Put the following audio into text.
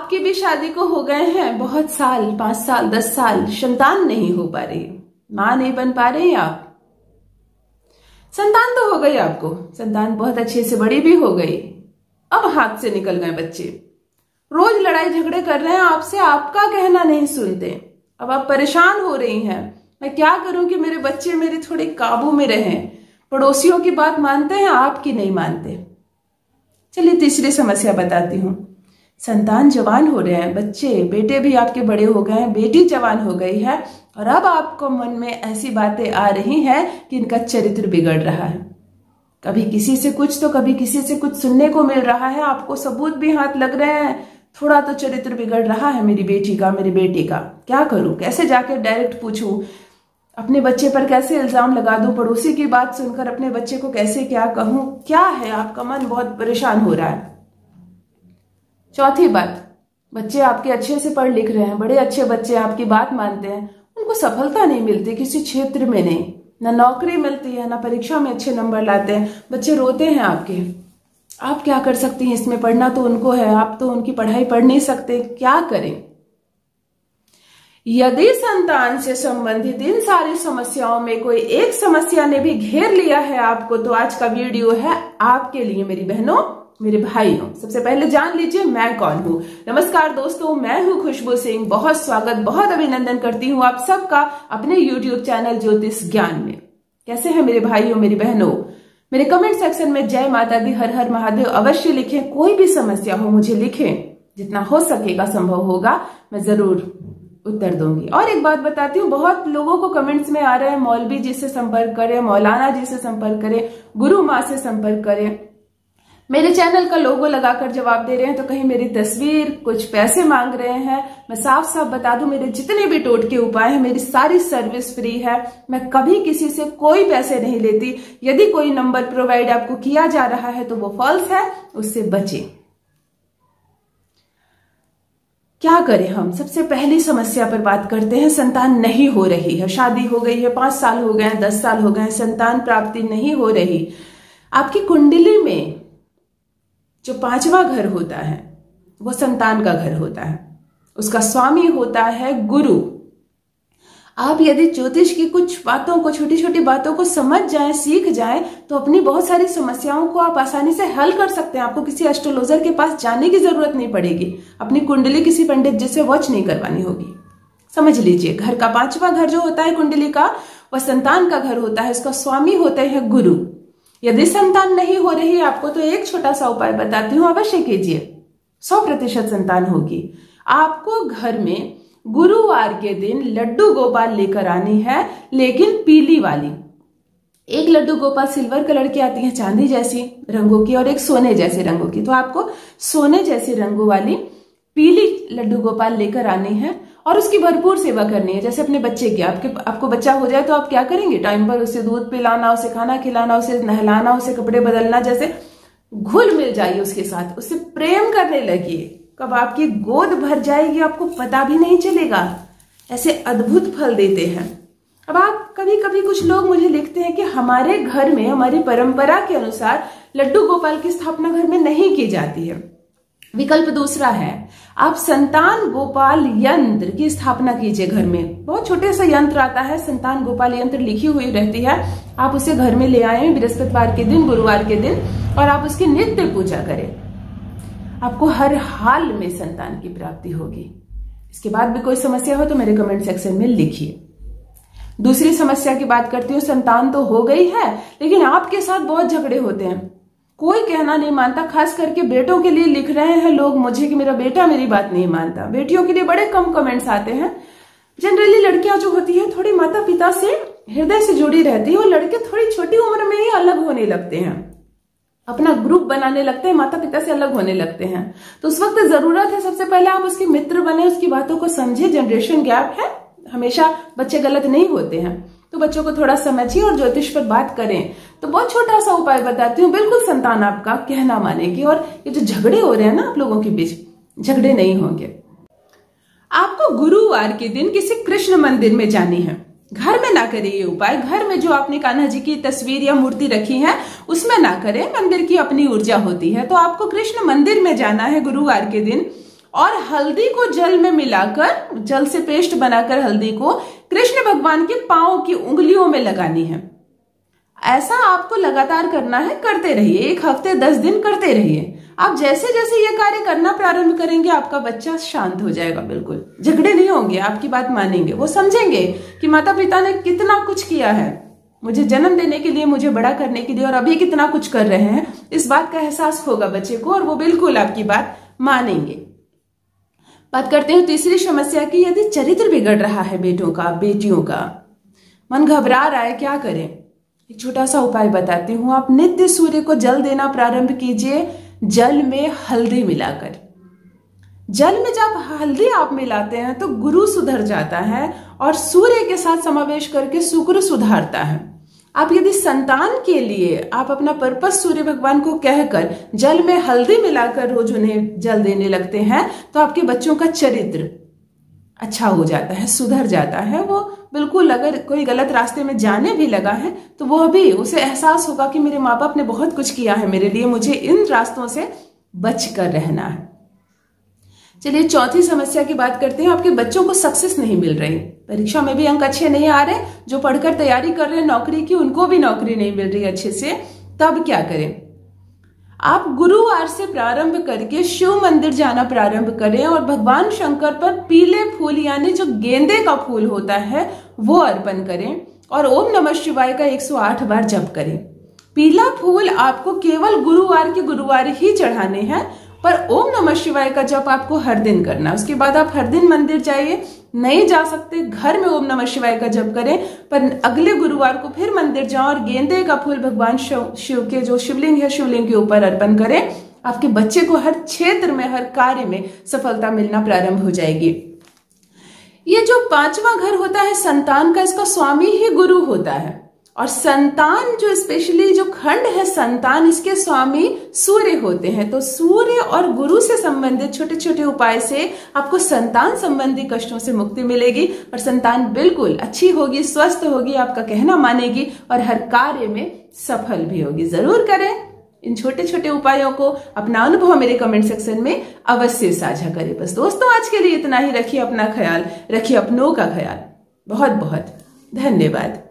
आपकी भी शादी को हो गए हैं बहुत साल, 5 साल 10 साल, संतान नहीं हो पा रही, मां नहीं बन पा रही आप। संतान तो हो गई आपको, संतान बहुत अच्छे से बड़ी भी हो गई, अब हाथ से निकल गए बच्चे, रोज लड़ाई झगड़े कर रहे हैं आपसे, आपका कहना नहीं सुनते, अब आप परेशान हो रही हैं, मैं क्या करूं कि मेरे बच्चे मेरे थोड़े काबू में रहें। पड़ोसियों की बात मानते हैं, आपकी नहीं मानते। चलिए तीसरी समस्या बताती हूं। संतान जवान हो रहे हैं, बच्चे बेटे भी आपके बड़े हो गए हैं, बेटी जवान हो गई है, और अब आपको मन में ऐसी बातें आ रही हैं कि इनका चरित्र बिगड़ रहा है। कभी किसी से कुछ तो कभी किसी से कुछ सुनने को मिल रहा है, आपको सबूत भी हाथ लग रहे हैं, थोड़ा तो चरित्र बिगड़ रहा है मेरी बेटी का, मेरे बेटे का। क्या करूं, कैसे जाके डायरेक्ट पूछूं, अपने बच्चे पर कैसे इल्जाम लगा दूं, पड़ोसी की बात सुनकर अपने बच्चे को कैसे क्या कहूं, क्या है आपका मन बहुत परेशान हो रहा है। चौथी बात, बच्चे आपके अच्छे से पढ़ लिख रहे हैं, बड़े अच्छे बच्चे आपकी बात मानते हैं, उनको सफलता नहीं मिलती किसी क्षेत्र में, नहीं ना नौकरी मिलती है, ना परीक्षा में अच्छे नंबर लाते हैं, बच्चे रोते हैं आपके। आप क्या कर सकती हैं इसमें, पढ़ना तो उनको है, आप तो उनकी पढ़ाई पढ़ नहीं सकते, क्या करें। यदि संतान से संबंधित इन सारी समस्याओं में कोई एक समस्या ने भी घेर लिया है आपको, तो आज का वीडियो है आपके लिए मेरी बहनों, मेरे भाइयों। सबसे पहले जान लीजिए मैं कौन हूं। नमस्कार दोस्तों, मैं हूं खुशबू सिंह, बहुत स्वागत, बहुत अभिनंदन करती हूं आप सबका अपने YouTube चैनल ज्योतिष ज्ञान में। कैसे हैं मेरे भाइयों, मेरी बहनों। मेरे कमेंट सेक्शन में जय माता दी, हर हर महादेव अवश्य लिखें, कोई भी समस्या हो मुझे लिखें, जितना हो सकेगा संभव होगा मैं जरूर उत्तर दूंगी। और एक बात बताती हूँ, बहुत लोगों को कमेंट्स में आ रहे हैं मौलवी जी से संपर्क करें, मौलाना जी से संपर्क करें, गुरु माँ से संपर्क करें। मेरे चैनल का लोगो लगाकर जवाब दे रहे हैं, तो कहीं मेरी तस्वीर, कुछ पैसे मांग रहे हैं। मैं साफ साफ बता दूं, मेरे जितने भी टोटके उपाय हैं, मेरी सारी सर्विस फ्री है, मैं कभी किसी से कोई पैसे नहीं लेती। यदि कोई नंबर प्रोवाइड आपको किया जा रहा है तो वो फॉल्स है, उससे बचें। क्या करें हम, सबसे पहली समस्या पर बात करते हैं। संतान नहीं हो रही है, शादी हो गई है, 5 साल हो गए, 10 साल हो गए, संतान प्राप्ति नहीं हो रही। आपकी कुंडली में जो 5वां घर होता है वो संतान का घर होता है, उसका स्वामी होता है गुरु। आप यदि ज्योतिष की कुछ बातों को, छोटी छोटी बातों को समझ जाएं, सीख जाएं, तो अपनी बहुत सारी समस्याओं को आप आसानी से हल कर सकते हैं। आपको किसी एस्ट्रोलॉजर के पास जाने की जरूरत नहीं पड़ेगी, अपनी कुंडली किसी पंडित जी से वॉच नहीं करवानी होगी। समझ लीजिए, घर का 5वां घर जो होता है कुंडली का, वह संतान का घर होता है, उसका स्वामी होते हैं गुरु। यदि संतान नहीं हो रही आपको, तो एक छोटा सा उपाय बताती हूं, अवश्य कीजिए, 100% संतान होगी। आपको घर में गुरुवार के दिन लड्डू गोपाल लेकर आनी है, लेकिन पीली वाली। एक लड्डू गोपाल सिल्वर कलर की आती है, चांदी जैसी रंगों की, और एक सोने जैसे रंगों की। तो आपको सोने जैसी रंगों वाली पीली लड्डू गोपाल लेकर आनी है, और उसकी भरपूर सेवा करनी है। जैसे अपने बच्चे की, आपको बच्चा हो जाए तो आप क्या करेंगे, टाइम पर उसे दूध पिलाना, उसे खाना खिलाना, उसे नहलाना, उसे कपड़े बदलना, जैसे घुल मिल जाइए उसके साथ, उससे प्रेम करने लगिए। कब आपकी गोद भर जाएगी आपको पता भी नहीं चलेगा, ऐसे अद्भुत फल देते हैं। अब आप कभी कभी कुछ लोग मुझे लिखते हैं कि हमारे घर में, हमारी परंपरा के अनुसार लड्डू गोपाल की स्थापना घर में नहीं की जाती है। विकल्प दूसरा है, आप संतान गोपाल यंत्र की स्थापना कीजिए घर में। बहुत छोटे सा यंत्र आता है, संतान गोपाल यंत्र लिखी हुई रहती है, आप उसे घर में ले आए बृहस्पतिवार के दिन, गुरुवार के दिन, और आप उसकी नित्य पूजा करें। आपको हर हाल में संतान की प्राप्ति होगी। इसके बाद भी कोई समस्या हो तो मेरे कमेंट सेक्शन में लिखिए। दूसरी समस्या की बात करती हूँ, संतान तो हो गई है, लेकिन आपके साथ बहुत झगड़े होते हैं, कोई कहना नहीं मानता। खास करके बेटों के लिए लिख रहे हैं लोग मुझे कि मेरा बेटा मेरी बात नहीं मानता। बेटियों के लिए बड़े कम कमेंट्स आते हैं। जनरली लड़कियां जो होती है थोड़ी माता पिता से हृदय से जुड़ी रहती है, और लड़के थोड़ी छोटी उम्र में ही अलग होने लगते हैं, अपना ग्रुप बनाने लगते हैं, माता पिता से अलग होने लगते हैं। तो उस वक्त जरूरत है सबसे पहले आप उसके मित्र बने, उसकी बातों को समझे। जनरेशन गैप है, हमेशा बच्चे गलत नहीं होते हैं, तो बच्चों को थोड़ा समझिए और ज्योतिष पर बात करें। तो बहुत छोटा सा उपाय बताती हूँ, बिल्कुल संतान आपका कहना मानेगी, और ये जो झगड़े हो रहे हैं ना आप लोगों के बीच, झगड़े नहीं होंगे। आपको गुरुवार के दिन किसी कृष्ण मंदिर में जानी है। घर में ना करें ये उपाय, घर में जो आपने कान्हा जी की तस्वीर या मूर्ति रखी है उसमें ना करें, मंदिर की अपनी ऊर्जा होती है। तो आपको कृष्ण मंदिर में जाना है गुरुवार के दिन, और हल्दी को जल में मिलाकर, जल से पेस्ट बनाकर हल्दी को कृष्ण भगवान के पांव की उंगलियों में लगानी है। ऐसा आपको लगातार करना है, करते रहिए, 1 हफ्ते 10 दिन करते रहिए। आप जैसे जैसे ये कार्य करना प्रारंभ करेंगे आपका बच्चा शांत हो जाएगा, बिल्कुल झगड़े नहीं होंगे, आपकी बात मानेंगे, वो समझेंगे कि माता पिता ने कितना कुछ किया है मुझे जन्म देने के लिए, मुझे बड़ा करने के लिए, और अभी कितना कुछ कर रहे हैं। इस बात का एहसास होगा बच्चे को और वो बिल्कुल आपकी बात मानेंगे। बात करते हैं तीसरी समस्या की। यदि चरित्र बिगड़ रहा है बेटों का, बेटियों का, मन घबरा रहा है, क्या करें? एक छोटा सा उपाय बताती हूँ। आप नित्य सूर्य को जल देना प्रारंभ कीजिए, जल में हल्दी मिलाकर। जल में जब हल्दी आप मिलाते हैं तो गुरु सुधर जाता है और सूर्य के साथ समावेश करके शुक्र सुधारता है। आप यदि संतान के लिए आप अपना पर्पस सूर्य भगवान को कहकर जल में हल्दी मिलाकर रोज उन्हें जल देने लगते हैं तो आपके बच्चों का चरित्र अच्छा हो जाता है, सुधर जाता है। वो बिल्कुल, अगर कोई गलत रास्ते में जाने भी लगा है तो वो भी, उसे एहसास होगा कि मेरे माँ बाप ने बहुत कुछ किया है मेरे लिए, मुझे इन रास्तों से बच कर रहना है। चलिए चौथी समस्या की बात करते हैं। आपके बच्चों को सक्सेस नहीं मिल रही, परीक्षा में भी अंक अच्छे नहीं आ रहे, जो पढ़कर तैयारी कर रहे हैं नौकरी की उनको भी नौकरी नहीं मिल रही अच्छे से, तब क्या करें? आप गुरुवार से प्रारंभ करके शिव मंदिर जाना प्रारंभ करें और भगवान शंकर पर पीले फूल यानी जो गेंदे का फूल होता है वो अर्पण करें और ओम नमः शिवाय का 108 बार जप करें। पीला फूल आपको केवल गुरुवार के गुरुवार ही चढ़ाने हैं, पर ओम नमः शिवाय का जप आपको हर दिन करना। उसके बाद आप हर दिन मंदिर जाइए, नहीं जा सकते घर में ओम नमः शिवाय का जप करें, पर अगले गुरुवार को फिर मंदिर जाओ और गेंदे का फूल भगवान शिव के जो शिवलिंग है शिवलिंग के ऊपर अर्पण करें। आपके बच्चे को हर क्षेत्र में, हर कार्य में सफलता मिलना प्रारंभ हो जाएगी। ये जो 5वां घर होता है संतान का, इसका स्वामी ही गुरु होता है और संतान जो स्पेशली जो खंड है संतान, इसके स्वामी सूर्य होते हैं। तो सूर्य और गुरु से संबंधित छोटे छोटे उपाय से आपको संतान संबंधी कष्टों से मुक्ति मिलेगी और संतान बिल्कुल अच्छी होगी, स्वस्थ होगी, आपका कहना मानेगी और हर कार्य में सफल भी होगी। जरूर करें इन छोटे छोटे उपायों को, अपना अनुभव मेरे कमेंट सेक्शन में अवश्य साझा करें। बस दोस्तों आज के लिए इतना ही। रखिए अपना ख्याल, रखिए अपनों का ख्याल। बहुत बहुत धन्यवाद।